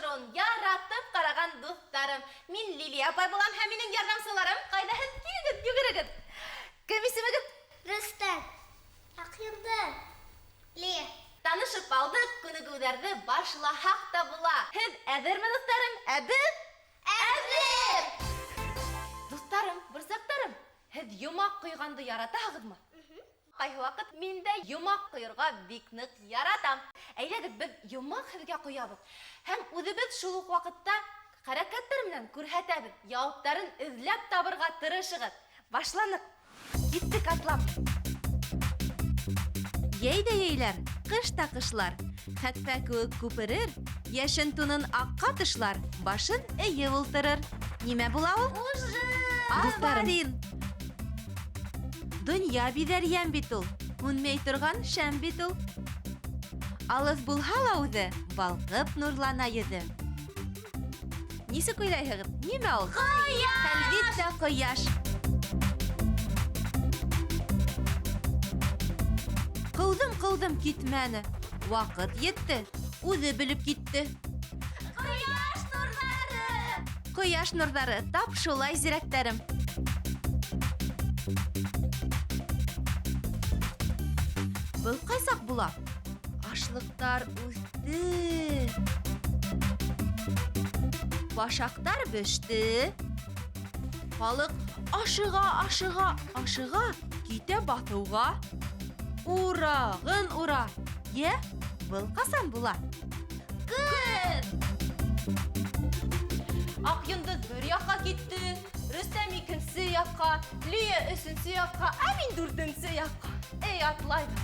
тапшыруын яратып қараған достарым. Мин Лилия апай болам, һәм минең ярдәмчыларым. Кайдаһын килегез, йөгерегез. Кем исемегез? Рөстәм. Акъелдин. Лия. Танышып алдык, күнегүләрне башлаһак та була. Һез әзерме, достарым? Әзер! Достарым, бүрсәктәрем, һез йомак куйганды яратасызмы? Кайһы вакыт мин дә йомак куйырга бик нык яратам. Әйдәгез, без йомак һезгә куябыз. Һәм үзебез шул ук вакытта хәрәкәтләр белән күрһәтәбез. Җавапларын эзләп табырга тырышыгыз. Башланык. Киттек атлап. Йәйдә йәйләр, кышта кышлар. Хәтфә күк күперер, яшен тунын акка тышлар, башын эйеп ултырыр. Нимә була ул? Афарин. Дөнья бидәрьян бит ул,үнмәй торган шәм бит ул. Алыс булһа ла үзе, балкып нурлана йөзе. Нисек уйлайһығыҙ? Нимә ул? Ҡояш! Әлбиттә, ҡояш. Ҡыуҙым китмәне. Ваҡыт етте, үҙе белеп китте. Ҡояш нурҙары! Ҡояш нурҙары, тап шулай зирәктәрем. Был ҡайсаҡ була? Ашлыҡтар үҫте. Башаҡтар беште. Халыҡ ашыға, китә баҫыуға. Урағын ура. Йә, был ҡасан була? Көҙ! Аҡ йондоҙ бер яҡҡа китте, Рөстәм икенсе яҡҡа, Лия өсөнсө яҡҡа, ә мин дүртенсе яҡҡа. Эй, атлайҙым.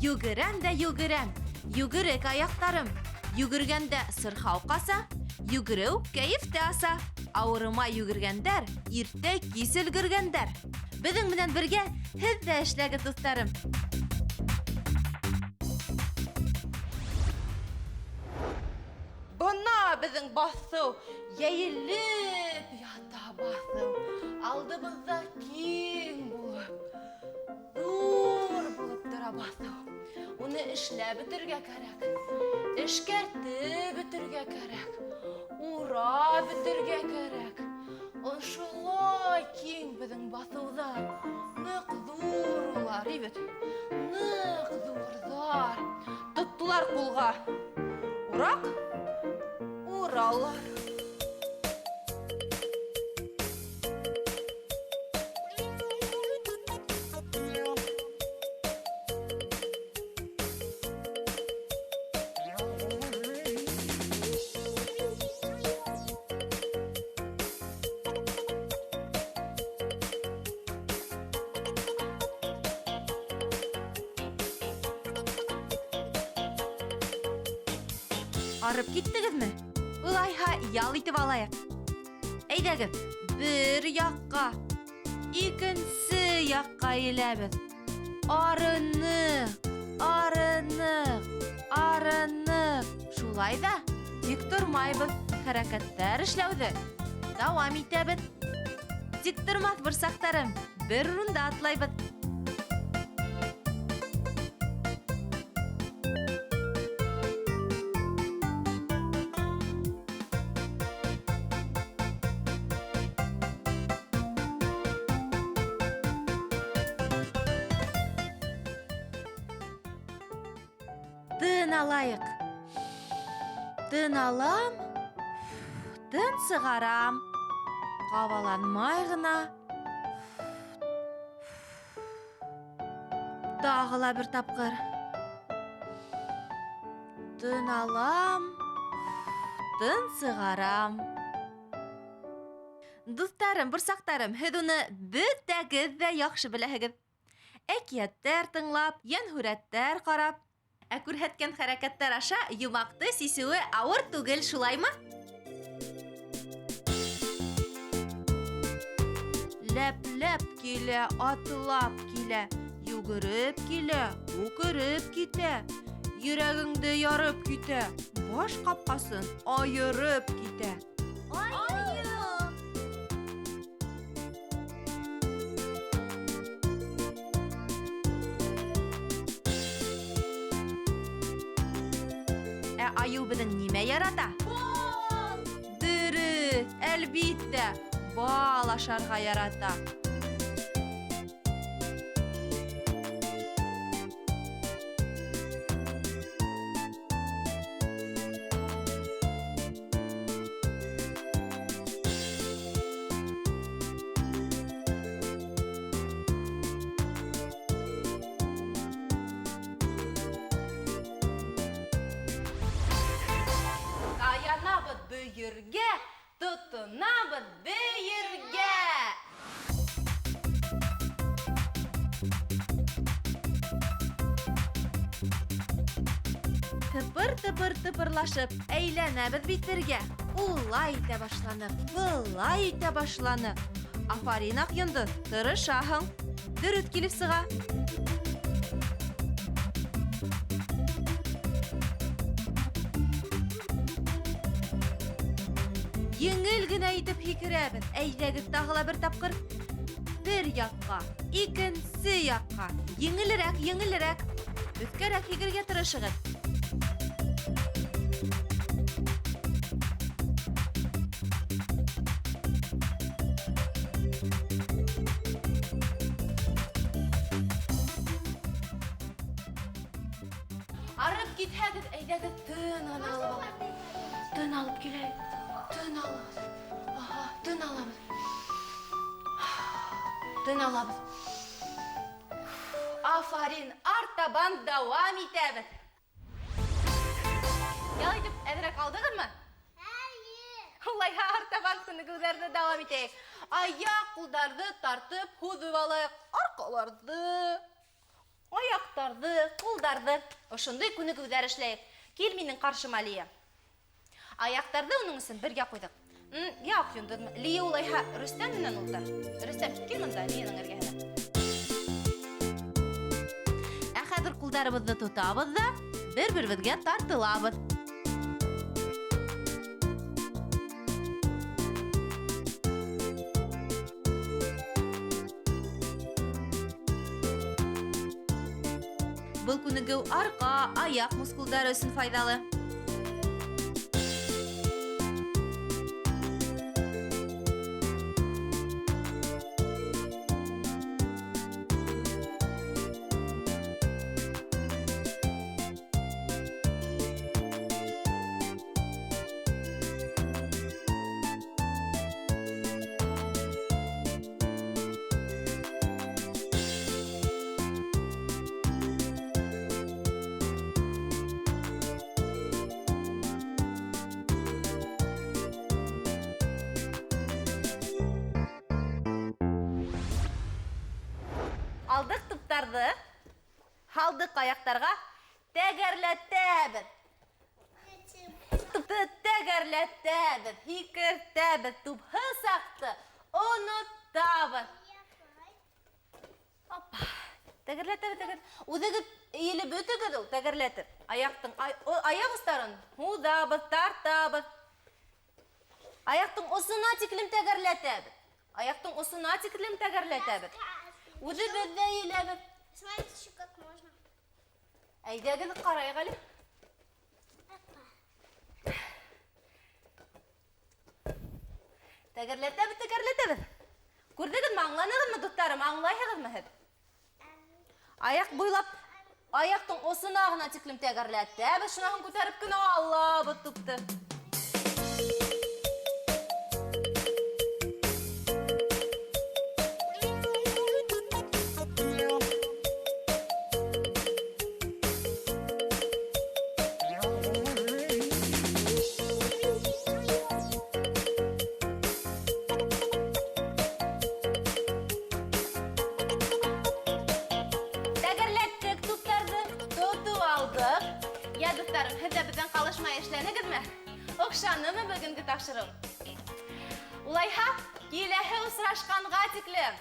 Йүгерәм дә йүгерәм, йүгерек аяҡтарым. Йүгергәндә сырхау ҡаса, йүгереү кәйефте аса. Ауырыма йүгергәндәр, иртә кис өлгөргәндәр. Беҙҙең менән бергә һеҙ ҙә эшләгеҙ, дуҫтарым. Бына беҙҙең баҫыу, йәйелеп ята баҫыу. Алдыбыҙҙа киң булып, ҙур булып тора баҫыу. Уны эшләп бөтөргә кәрәк, эшкәртеп бөтөргә кәрәк, ура бөтөргә кәрәк. Ошолай киң беҙҙең баҫыуҙар, ныҡ ҙур улар, ибет, ныҡ ҙурҙар. Тоттолар ҡулға, ураҡ, уралар. Арып киттегеҙме? Улайһа, ял итеп алайыҡ. Әйҙәгеҙ, бер яҡҡа, икенсе яҡҡа еләбеҙ. Арыныҡ, Шулай ҙа тик тормайбыҙ. Хәрәкәттәр эшләүҙе дауам итәбеҙ. Тик тормаҫ борсаҡтарым, бер рунда атлайбыҙ. Тын алайыҡ. Тын алам, тын сығарам. Ҡабаланмай ғына. Тағы ла бер тапҡыр. Тын алам, тын сығарам. Дуҫтарым, борсаҡтарым, һеҙ уны бөтәгеҙ ҙә яҡшы беләһегеҙ. Әкиәттәр тыңлап, йәнһүрәттәр ҡарап, ә күрһәткән хәрәкәттәр аша йомаҡты сисеүе ауыр түгел, шулаймы? Ләп-ләп килә, атлап килә, йүгереп килә, үкереп китә, йөрәгеңде ярып китә, баш ҡапҡасын айырып китә. Ә аю безнең нимә ярата? Дөрес, әлбиттә, бал ашарга ярата. Таянабыз бөйергә, тотынабыз бөйергә. Тыпыр-тыпыр-тыпырлашып, әйләнәбез бит бергә. Улай итә башланып, былай итә башланып. Афарин Акъйондыз, тырышаһың. Дөрес килеп сыга. Еңел генә итеп һикерәбез. Әйдәгез тагыла бер тапкыр. Бер якка, икенче якка. Еңелрәк, еңелрәк. Өскәрәк һикергә тырышыгыз. Арып китһәгез, әйдәгез тын алып. Тын алып киләйек. Тын алабыз. Ага, тын алабыз. Тын алабыз. Афарин, артабан дәвам итәбез. Ял итеп, әзрәк алдыгызмы? Улайһа, артабан күнегүләрне дәвам итәйек. Аяк, кулдарды тартып, һуҙып алайык. Арҡаларҙы, аяҡтарҙы, ҡулдарҙы. Ошондай күнегүҙәр эшләйек. Кил минең ҡаршыма, Лия. Аяҡтарҙы уның өсөн бергә ҡуйҙыҡ. Я, Акъйондоҙмо? Лия улайһа Рөстәм менән ултыр. Рөстәм, кил мында, Лияның эргәһенә. Ә хәҙер ҡулдарыбыҙҙы тотабыҙ ҙа бер-беребеҙгә тартылабыҙ. Был күнегеү арҡа, аяҡ мускулдары өсөн файҙалы. Алдык туптарҙы, һалдык аяҡтарға, тәгәрләтәбеҙ. Тупты тәгәрләтәбеҙ, һикертәбеҙ, тупһы саҡты онотабыҙ. Опа, тәгәрләтәбеҙ, тәгәрләтәбеҙ. Үҙегеҙ эйелеп бөтөгөҙ ул, тәгәрләтеп. Аяҡ остарын һуҙабыҙ, тартабыҙ. Аяҡтың осона тиклем тәгәрләтәбеҙ. Аяҡтың осона тиклем тәгәрләтәбеҙ. Үҙебеҙ ҙә эйеләбеҙ. Смотрите, еще как можно. Әйҙәгеҙ ҡарайыҡ әле. Тәгәрләтәбеҙ, тәгәрләтәбеҙ. Күрҙегеҙме, аңланығыҙмы, дуҫтарым, аңлайһығыҙмы һеҙ? Аяҡ буйлап, аяҡтың осона ғына тиклем тәгәрләтәбеҙ, шунаһын күтәреп кенә алабыҙ тупты. Я, дуҫтарым, һеҙ ҙә беҙҙән ҡалышмай эшләнегеҙме? Оҡшанымы бөгөнгө тапшырыу? Улайһа, киләһе осрашҡанға тиклем